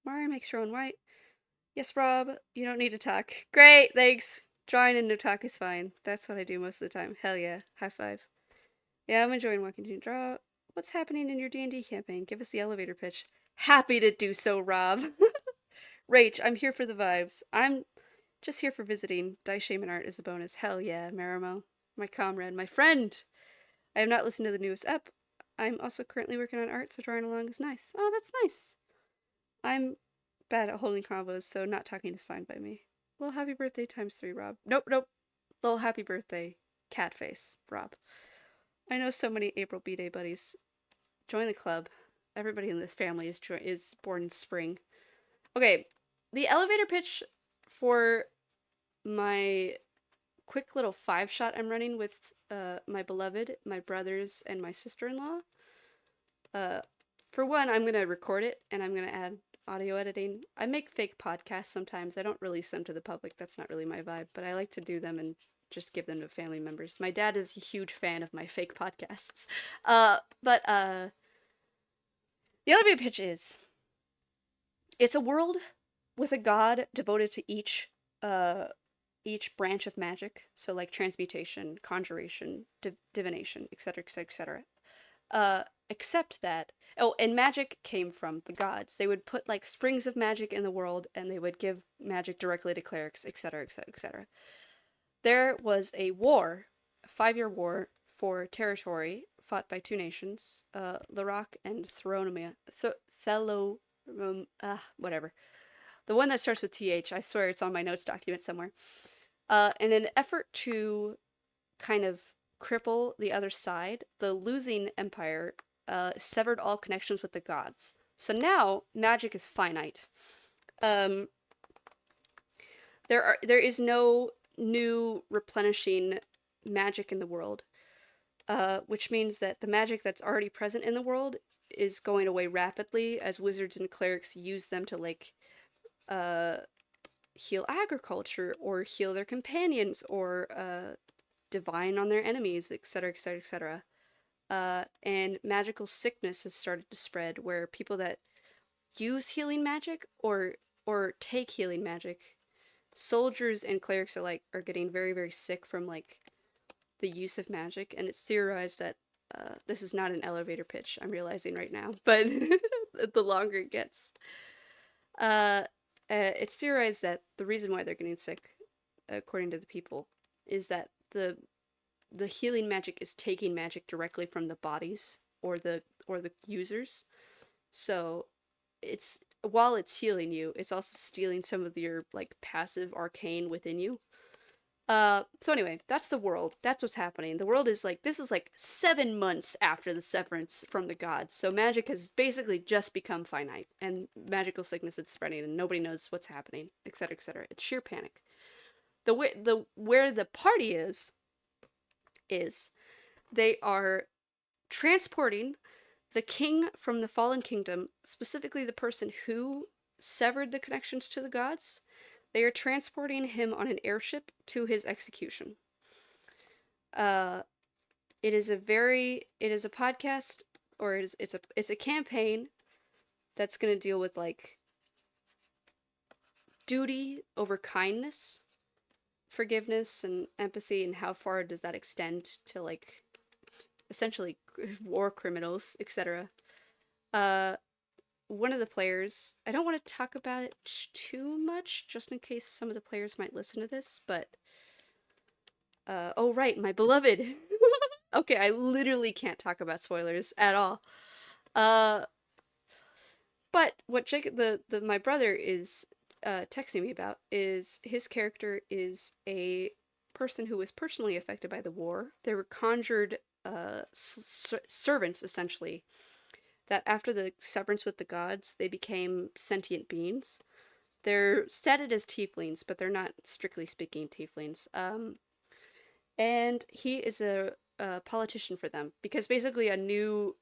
Mari makes her own white. Yes, Rob, you don't need to talk. Great, thanks. Drawing and no talk is fine. That's what I do most of the time. Hell yeah. High five. Yeah, I'm enjoying walking to draw. What's happening in your D&D campaign? Give us the elevator pitch. Happy to do so, Rob. Rach, I'm here for the vibes. I'm just here for visiting. Dice Shaman art is a bonus. Hell yeah, Marimo. My comrade, my friend. I have not listened to the newest ep. I'm also currently working on art, so drawing along is nice. Oh, that's nice. I'm bad at holding combos, so not talking is fine by me. Well, happy birthday times 3, Rob. Nope, nope. Little happy birthday, cat face, Rob. I know so many April B-Day buddies. Join the club. Everybody in this family is born in spring. Okay, the elevator pitch for my quick little 5-shot I'm running with my beloved, my brothers, and my sister-in-law. For one, I'm gonna record it and I'm gonna add audio editing. I make fake podcasts sometimes. I don't release them to the public. That's not really my vibe, but I like to do them and just give them to family members. My dad is a huge fan of my fake podcasts. But the elevator pitch is, it's a world with a god devoted to each branch of magic. So like transmutation, conjuration, divination, etc., etc., etc. Except that, oh, and magic came from the gods. They would put like springs of magic in the world, and they would give magic directly to clerics, etc., etc., etc. There was a war, a 5-year war for territory fought by 2 nations, Larock and Theronomia. Whatever. The one that starts with TH. I swear it's on my notes document somewhere. In an effort to kind of cripple the other side, the losing empire severed all connections with the gods. So now magic is finite. There is no new replenishing magic in the world, which means that the magic that's already present in the world is going away rapidly as wizards and clerics use them to like heal agriculture or heal their companions or divine on their enemies, etc., etc., etc. And magical sickness has started to spread where people that use healing magic or take healing magic, soldiers and clerics alike, are getting very, very sick from like the use of magic. And it's theorized that this is not an elevator pitch, I'm realizing right now, but the longer it gets, it's theorized that the reason why they're getting sick, according to the people, is that the healing magic is taking magic directly from the bodies or the users. So it's, while it's healing you, it's also stealing some of your like passive arcane within you. So anyway, that's the world. That's what's happening. The world is like, this is like 7 months after the severance from the gods. So magic has basically just become finite, and magical sickness is spreading, and nobody knows what's happening, etc., etc. It's sheer panic. Where the party is they are transporting the king from the fallen kingdom, specifically the person who severed the connections to the gods. They are transporting him on an airship to his execution. It is a podcast, or it's a campaign that's going to deal with like duty over kindness, forgiveness, and empathy, and how far does that extend to like essentially war criminals, etc. One of the players, I don't want to talk about it too much, just in case some of the players might listen to this, but Oh right, my beloved. Okay, I literally can't talk about spoilers at all. Uh, but what Jacob, the my brother is texting me about is his character is a person who was personally affected by the war. They were conjured servants essentially. That after the severance with the gods, they became sentient beings. They're stated as tieflings, but they're not strictly speaking tieflings. And he is a politician for them because basically a new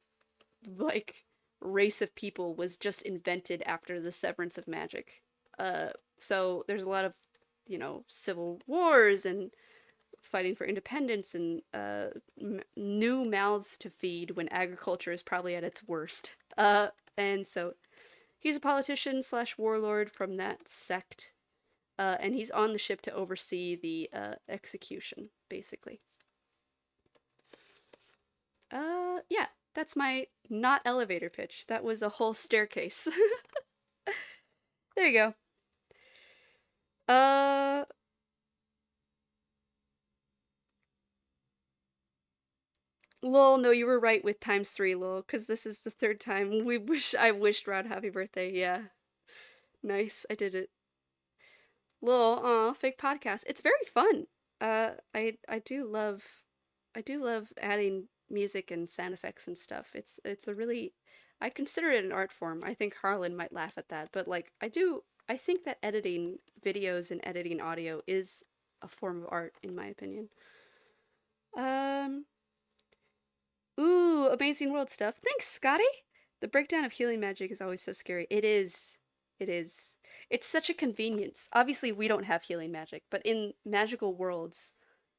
like race of people was just invented after the severance of magic. Uh, so there's a lot of civil wars and fighting for independence and new mouths to feed when agriculture is probably at its worst. And so he's a politician slash warlord from that sect, and he's on the ship to oversee the execution, basically. Yeah, that's my not elevator pitch. That was a whole staircase. There you go. Lol, no, you were right with times three, lol, because this is the third time I wished Rod happy birthday. Yeah, nice, I did it. Lol, aw, fake podcast. It's very fun. I do love adding music and sound effects and stuff. It's a really, I consider it an art form. I think Harlan might laugh at that, but like I think that editing videos and editing audio is a form of art, in my opinion. Um, Ooh, amazing world stuff. Thanks, Scotty. The breakdown of healing magic is always so scary. It is. It is. It's such a convenience. Obviously, we don't have healing magic, but in magical worlds,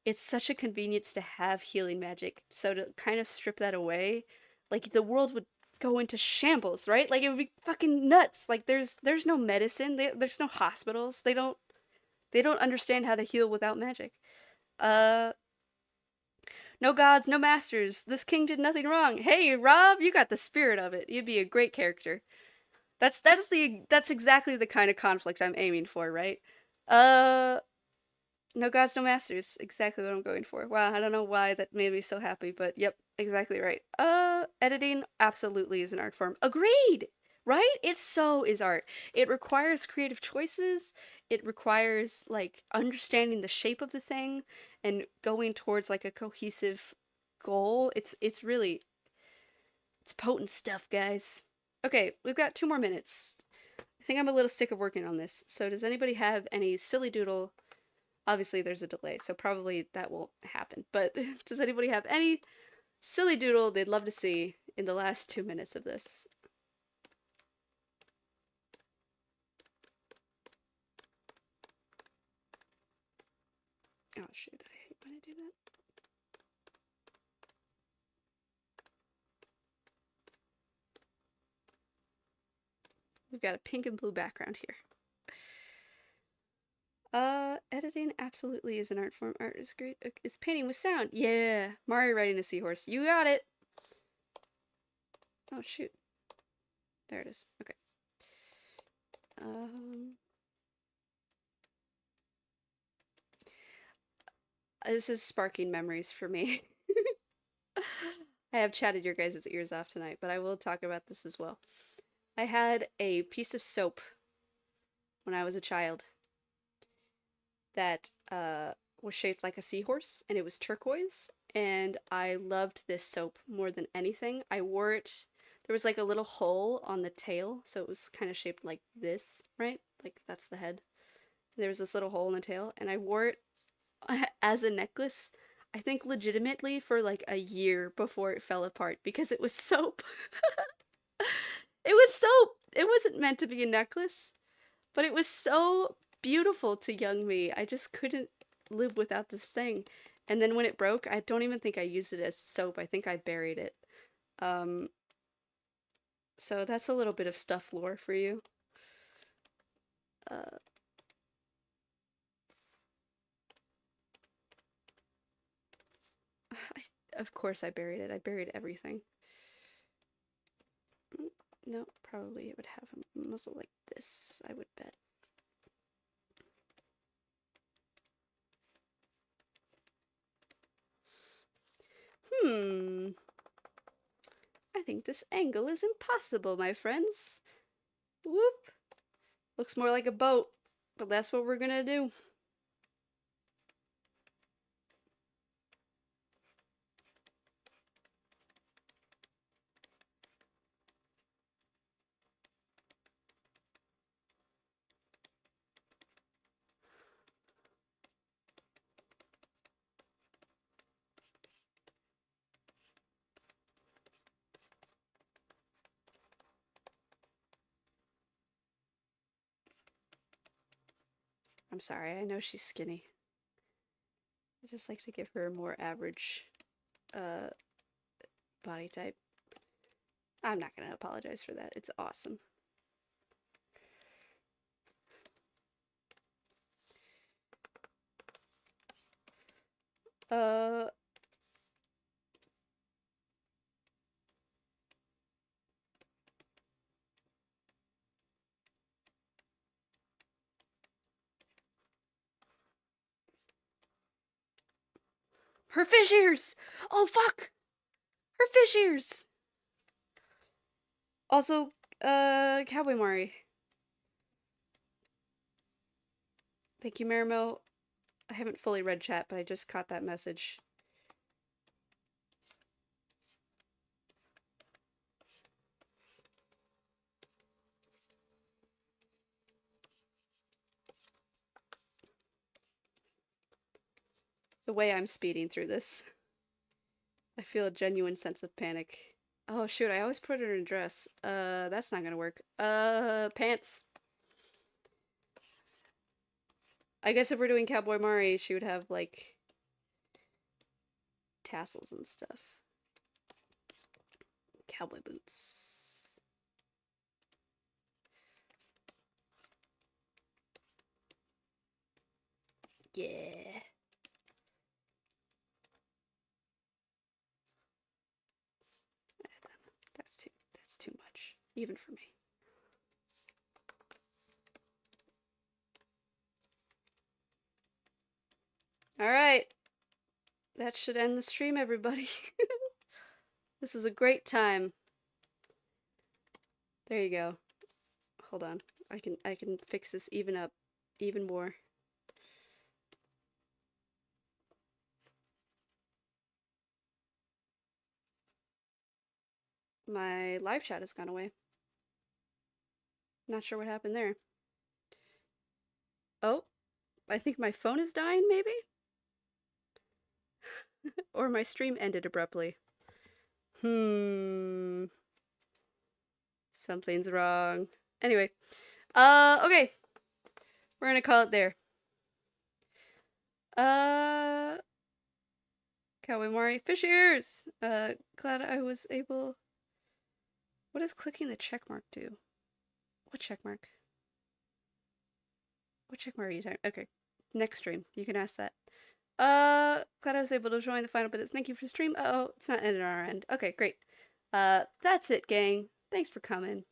it's such a convenience to have healing magic. So to kind of strip that away, like the world would go into shambles, right? Like it would be fucking nuts. Like there's no medicine. There's no hospitals. They don't understand how to heal without magic. Uh no gods, no masters. This king did nothing wrong. Hey, Rob, you got the spirit of it. You'd be a great character. That's exactly the kind of conflict I'm aiming for, right? Uh no gods, no masters. Exactly what I'm going for. Wow, I don't know why that made me so happy, but yep, exactly right. Editing absolutely is an art form. Agreed. Right? It so is art. It requires creative choices. It requires like understanding the shape of the thing and going towards like a cohesive goal. It's potent stuff, guys. Okay, we've got 2 more minutes. I think I'm a little sick of working on this. So does anybody have any silly doodle? Obviously, there's a delay, so probably that won't happen. But does anybody have any silly doodle they'd love to see in the last 2 minutes of this? Oh shoot, I hate when I do that. We've got a pink and blue background here. Editing absolutely is an art form. Art is great. It's painting with sound. Yeah, Mario riding a seahorse. You got it. Oh shoot. There it is. Okay. This is sparking memories for me. I have chatted your guys' ears off tonight, but I will talk about this as well. I had a piece of soap when I was a child that was shaped like a seahorse, and it was turquoise, and I loved this soap more than anything. I wore it. There was like a little hole on the tail, so it was kind of shaped like this, right? Like that's the head. There was this little hole in the tail, and I wore it as a necklace. I think legitimately for like a year before it fell apart because it was soap. It was soap. It wasn't meant to be a necklace. But it was so beautiful to young me. I just couldn't live without this thing. And then when it broke, I don't even think I used it as soap. I think I buried it. Um, so that's a little bit of stuff lore for you. Uh, of course I buried it. I buried everything. No, probably it would have a muzzle like this, I would bet. Hmm. I think this angle is impossible, my friends. Whoop. Looks more like a boat, but that's what we're gonna do. I'm sorry, I know she's skinny. I just like to give her a more average uh, body type. I'm not gonna apologize for that. It's awesome. Uh, her fish ears! Oh, fuck! Her fish ears! Also, Cowboy Mari. Thank you, Marimo. I haven't fully read chat, but I just caught that message. The way I'm speeding through this, I feel a genuine sense of panic. Oh shoot, I always put her in a dress. That's not gonna work. Pants. I guess if we're doing Cowboy Mari, she would have, like, tassels and stuff. Cowboy boots. Yeah. That's too much, even for me. Alright. That should end the stream, everybody. This is a great time. There you go. Hold on. I can fix this even up even more. My live chat has gone away. Not sure what happened there. Oh, I think my phone is dying, maybe? Or my stream ended abruptly. Something's wrong. Anyway, okay. We're gonna call it there. Cowboy Mari, fish ears! Glad I was able... What does clicking the check mark do? What check mark? What check mark are you talking? Okay, next stream. You can ask that. Glad I was able to join the final bit. Thank you for the stream. Uh-oh, it's not ended on our end. Okay, great. That's it, gang. Thanks for coming.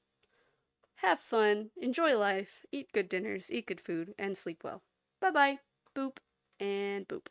Have fun, enjoy life, eat good dinners, eat good food, and sleep well. Bye-bye. Boop and boop.